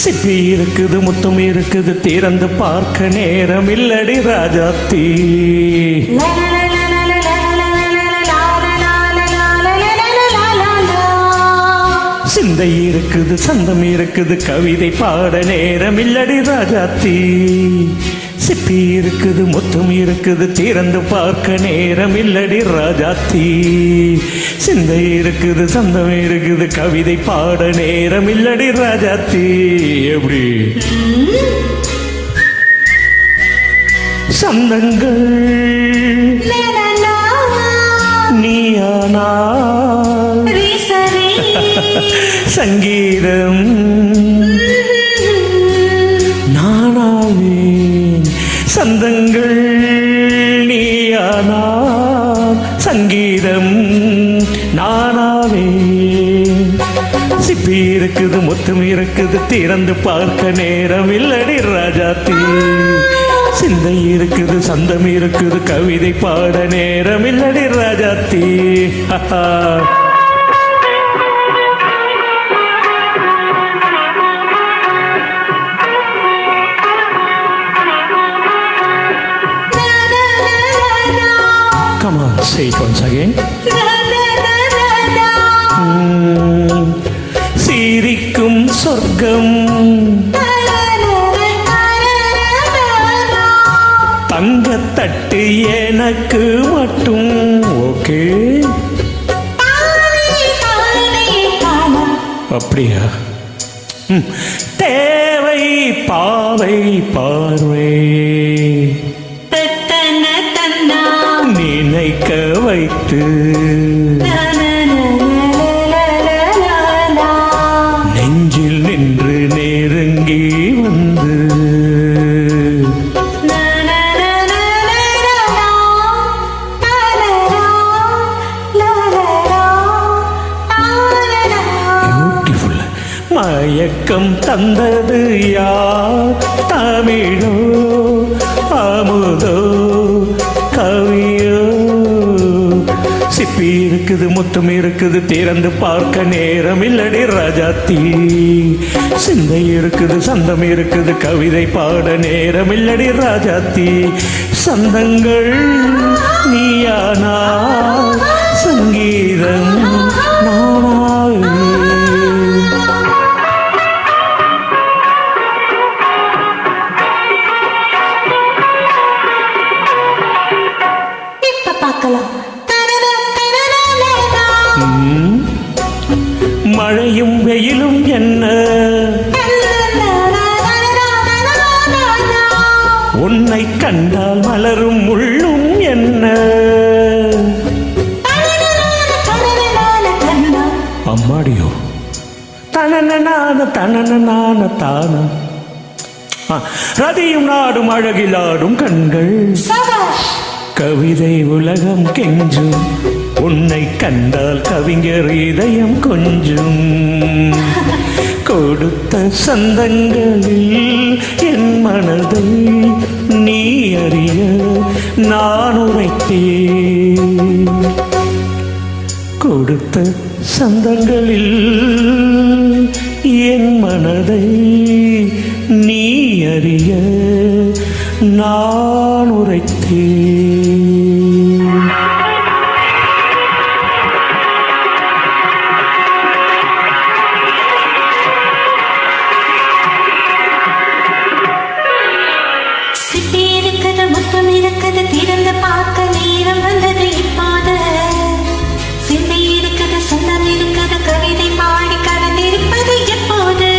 சிப்பி இருக்குது முத்தம் இருக்குது திறந்து பார்க்க நேரம் இல்லடி ராஜாத்தி. சிந்தை இருக்குது சந்தம் இருக்குது கவிதை பாட நேரம் இல்லடி ராஜாத்தி. சிப்பி இருக்குது முத்தம் இருக்குது திறந்து பார்க்க நேரம் இல்லடி ராஜாத்தி. சிந்தை இருக்குது சந்தம் இருக்குது கவிதை பாட நேரம் இல்லடி ராஜாத்தி. எப்படி சந்தங்கள் நீயானா சங்கீதம் நானாவேன். சந்தங்கள் நீயானா சங்கீதம் நானாவேன். சிப்பி இருக்குது முத்தம் இருக்குது திறந்து பார்க்க நேரம் இல்லடி ராஜாத்தி. சிந்தை இருக்குது சந்தம் இருக்குது கவிதை பாட நேரம் இல்லடி Rajathi. Come on, say it once again. சிரிக்கும் சொர்க்கம் தங்கத்தட்டு எனக்கு மட்டும். ஓகே, அப்படியா? தேவை பாவை பார்வை நினைக்க வைத்து நெஞ்சில் நின்று நெருங்கி வந்து பியூட்டிஃபுல் மயக்கம் தந்தது யார்? தமிழோ அமுதோ கவியோ? சிப்பி இருக்குது முத்தம் இருக்குது திறந்து பார்க்க நேரம் இல்லடி ராஜாத்தி. சிந்தை இருக்குது சந்தம் இருக்குது கவிதை பாட நேரம் இல்லடி ராஜாத்தி. சந்தங்கள் நீயானா சங்கீதம் நானாவே. மழையும் வெயிலும் என்ன உன்னை கண்டால் மலரும் முள்ளும் என்ன? அம்மாடியோ தனன தனன தான ரதியும் நாடும் அழகிலாடும் கண்கள் கவிதை உலகம் கெஞ்சும் உன்னை கண்டால் கவிஞர் இதயம் கொஞ்சும். கொடுத்த சந்தங்களில் என் மனதை நீ அறிய நான் உரைத்தேன். கொடுத்த சந்தங்களில் என் மனதை நீ அறிய நான் உரைத்தேன். திறந்து பார்க்க நேரம் வந்தது இப்போது. சிந்தை இருக்குது சொந்தம் இருக்குது கவிதை பாடி கலந்திருப்பது எப்போது?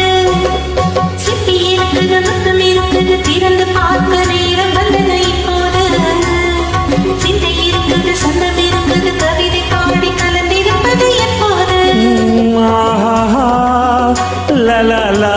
சிப்பி இருக்குது முத்தம் இருக்குது திறந்து பார்க்க நேரம் வந்தது இப்போது. சிந்தை இருக்குது சொந்தம் இருக்குது கவிதை பாடி கலந்திருப்பது எப்போது? லா லா லா